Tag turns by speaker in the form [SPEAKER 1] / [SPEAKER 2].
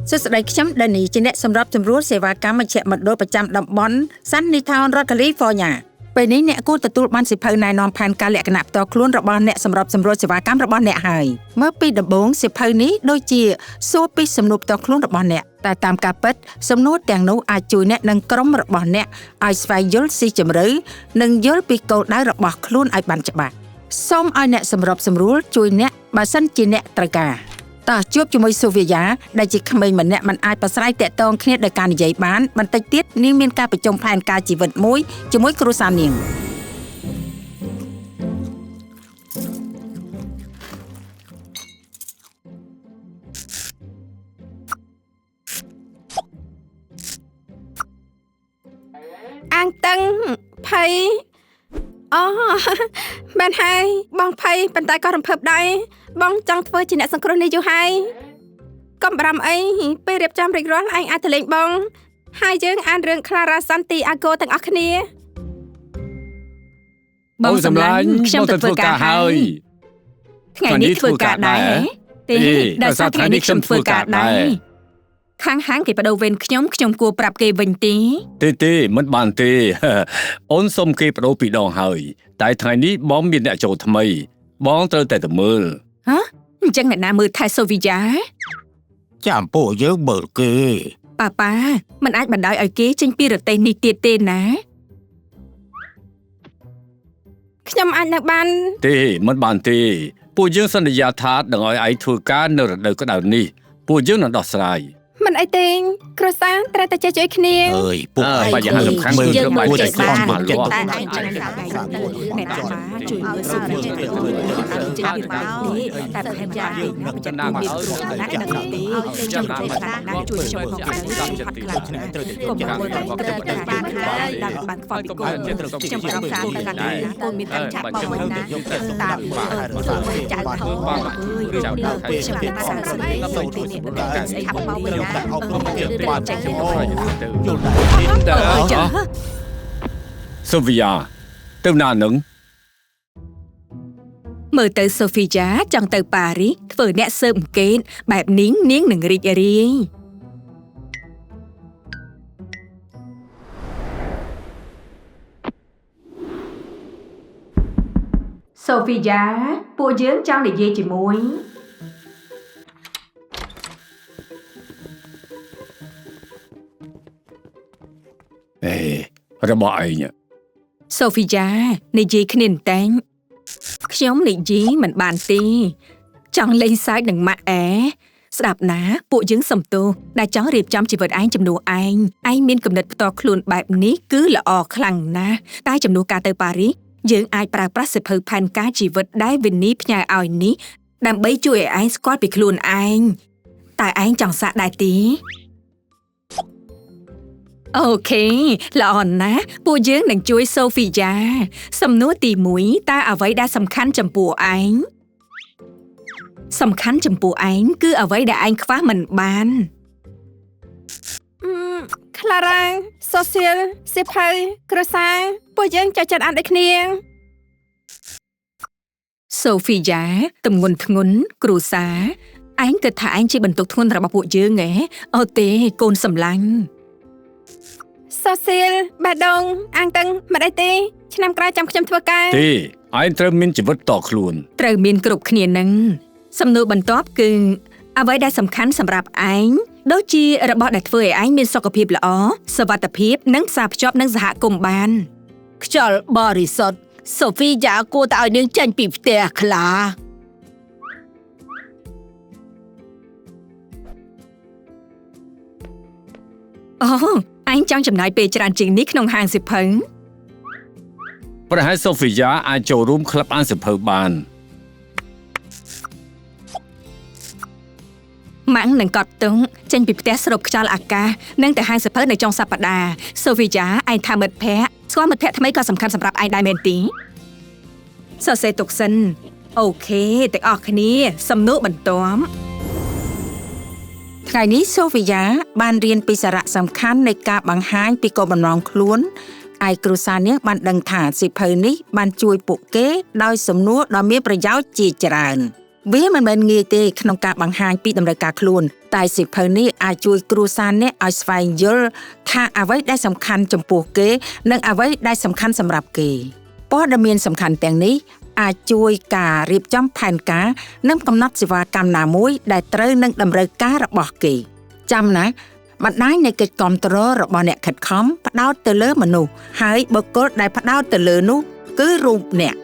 [SPEAKER 1] សួស្តីខ្ញុំដានីជាអ្នកសម្របសម្រួលសេវាកម្មមជ្ឈមណ្ឌលប្រចាំតំបន់ Sunny Town រដ្ឋ California ពេលនេះអ្នកគួរទទួលបានសិភៅណែនាំផែនការលក្ខណៈផ្ទាល់ខ្លួនរបស់អ្នកសម្របសម្រួលសេវាកម្មរបស់អ្នកហើយមើលពីដំបូងសិភៅនេះដូចជាសួរពីសំណួរផ្ទាល់ខ្លួនរបស់អ្នកតែតាមការពិតសំណួរទាំងនោះអាចជួយអ្នកនិងក្រុមរបស់អ្នកឲ្យស្វែងយល់ស៊ីជម្រៅនិងយល់ពីគោលដៅរបស់ខ្លួនឲ្យបានច្បាស់សូមឲ្យអ្នកសម្របសម្រួលជួយអ្នកបើសិនជាអ្នកត្រូវការតើជួបជាមួយសូវីយ៉ាដែលជាក្មេងម្នាក់មិនអាចប្រស្រ័យទាក់ទងគ្នាដោយការនិយាយបានបន្តិចទៀតនាងមានការប្រជុំផែនការជីវិតមួយជាមួយគ្រួសារនាង
[SPEAKER 2] អាងតឹងភ័យអូមែនហើយបងភ័យប៉ុន្តែក៏រំភើបដែរបងចង់ធ្វើជាអ្នកសង្គ្រោះនេះយូរហើយកុំបារម្ភអីពេលរៀបចំរួចរាល់ឯងអាចទៅលេងបងហើយយើងអានរឿង Clara Santiago ទាំងអស់គ្នា
[SPEAKER 3] បងសម្លាញ់ខ្ញុំទៅធ្វើការហើយ
[SPEAKER 2] ថ្ងៃនេះធ្វើការដែរទេដោយសារថ្ងៃនេះខ្ញុំធ្វើការដែរខាងហាងគេបដូរវេនខ្ញុំគួរប្រាប់គេវិញ
[SPEAKER 3] ទេមិនបានទេអូនសុំគេបដូរពីរដងហើយតែថ្ងៃនេះបងមានអ្នកចូលថ្មីបងត្រូវតែទៅមើល
[SPEAKER 2] ហ៎អញ្ចឹងអ្នកណាមើលថែសូវីយ៉ា
[SPEAKER 4] ចាំពួកយើងមើលគេ
[SPEAKER 2] ប៉ាមិនអាចបណ្ដោយឲ្យគេចេញពីរទេសនេះទៀតទេណាខ្ញុំអាចនៅបាន
[SPEAKER 3] ទេមិនបានទេពួកយើងសន្យាថានឹងឲ្យឯងធ្វើការនៅរដូវក្តៅនេះពួកយើងនឹងដោះស្រាយ
[SPEAKER 2] មិនអីទេគ្រួសារត្រូវតែចេះជួយគ្នា
[SPEAKER 4] អើយពួកឯង
[SPEAKER 3] បញ្ហាសំខាន់គឺត្រូវបាយចេះបានមកលក់
[SPEAKER 2] តែឯងចង់អ្នកតាជួយមើលសុខភាពចេះពីរកទេតែប្រហែលចាចំណាំមានគ្រូណាស់ដឹងទេចាំតែណាជួយខ្ញុំផងខ្ញុំត្រូវតែកុំមើលត្រូវតែបានហើយដល់បានខ្វល់ពីកូនខ្ញុំប្រកាសថាណាកូនមានការចាក់បងវិញណាតាមធ្វើចៅធំអើយចៅពេលខ្ញុំបានសាស្ត្រីទៅទីនេះបានស្អីហាប់មកវិញណា
[SPEAKER 4] អប់រំគេបានចេះយល់
[SPEAKER 3] ដែរសូវីយ៉ាទៅណានឹង
[SPEAKER 2] មើលទៅសូហ្វីយ៉ាចង់ទៅប៉ារីសធ្វើអ្នកស៊ើបអង្កេតបែបនាងនឹងរីករាយសូហ្វីយ៉ាពួកយើងចង់និយាយជាមួយ
[SPEAKER 3] របស់ឯង
[SPEAKER 2] សូហ្វីយ៉ានិយាយគ្នាតែងខ្ញុំនិយាយមិនបានទេចង់លេងសើចនឹងម៉ាក់ស្ដាប់ណាពួកយើងសំទោសដែលចង់រៀបចំជីវិតឯងជំនួសឯងមានគំនិតផ្ទាល់ខ្លួនបែបនេះគឺល្អខ្លាំងណាស់តែជំនួសការទៅប៉ារីសយើងអាចប្រើប្រាស់សិភៅផែនការជីវិតដែលវិនីផ្ញើឲ្យនេះដើម្បីជួយឲ្យឯងស្គាល់ពីខ្លួនឯងតែឯងចង់សាកដែរទេអូខេល្អណាស់ពួកយើងនឹងជួយសូហ្វីយ៉ាសំណួរទី1តើអ្វីដែលសំខាន់ចំពោះឯងគឺអ្វីដែលឯងខ្វះមិនបានClara Social សិភៅគ្រួសារពួកយើងចូលចិត្តអានដូចគ្នាសូហ្វីយ៉ាទម្ងន់ធ្ងន់គ្រួសារឯងគិតថាឯងជាបន្ទុកធ្ងន់របស់ពួកយើងហ៎អូទេកូនសម្លាញ់សូសៀលបេះដូងអាងតឹងមិនអីទេឆ្នាំក្រោយចាំខ្ញុំធ្វើការ
[SPEAKER 3] ទេឯងត្រូវមានជីវិតតខ្លួន
[SPEAKER 2] ត្រូវមានគ្រប់គ្នានឹងសំណួរបន្ទាប់គឺអ្វីដែលសំខាន់សម្រាប់ឯងដូចជារបស់ដែលធ្វើឲ្យឯងមានសុខភាពល្អសុវត្ថិភាពនិងផ្សារភ្ជាប់នឹងសហគមន៍បានខ្យល់បរិសុទ្ធសូហ្វីយ៉ាគួរតែឲ្យនាងចេញពីផ្ទះខ្លាអូឯងចង់ចំណាយពេលច្រើនជាងនេះក្នុងហាងសិភៅ
[SPEAKER 3] ប្រហែលសូហ្វីយ៉ាអាចចូលរួមក្លឹបអានសិភៅបាន
[SPEAKER 2] ម៉ាំងនឹងកត់ទុងចេញពីផ្ទះស្រូបខ្យល់អាកាសនិងទៅហាងសិភៅនៅចុងសប្តាហ៍សូហ្វីយ៉ាឯងថាមិត្តភក្តិស្គាល់មិត្តភក្តិថ្មីក៏សំខាន់សម្រាប់ឯងដែរមែនទេសរសេរទុកសិនអូខេទាំងអស់គ្នាសំណួរបន្ទាប់
[SPEAKER 1] ថ្ងៃនេះសូហ្វីយ៉ាបានរៀនពីសារៈសំខាន់នៃការបង្ហាញពីគោលបំណងខ្លួនឯគ្រួសារនាងបានដឹងថាសិភៅនេះបានជួយពួកគេដោយសំណួរដ៏មានប្រយោជន៍ជាច្រើន វាមិនមែនងាយទេក្នុងការបង្ហាញពីតម្រូវការខ្លួនតែសៀវភៅនេះអាចជួយគ្រួសារអ្នកឲ្យស្វែងយល់ថាអ្វីដែលសំខាន់ចំពោះគេនិងអ្វីដែលសំខាន់សម្រាប់គេព័ត៌មានសំខាន់ទាំងនេះអាចជួយការរៀបចំផែនការនិងកំណត់សេវាកម្មណាមួយដែលត្រូវនឹងតម្រូវការរបស់គេចាំណាបណ្ដាញនៃកិច្ចគាំទ្ររបស់អ្នកខិតខំផ្ដោតទៅលើមនុស្សហើយបុគ្គលដែលផ្ដោតទៅលើនោះគឺរូបអ្នក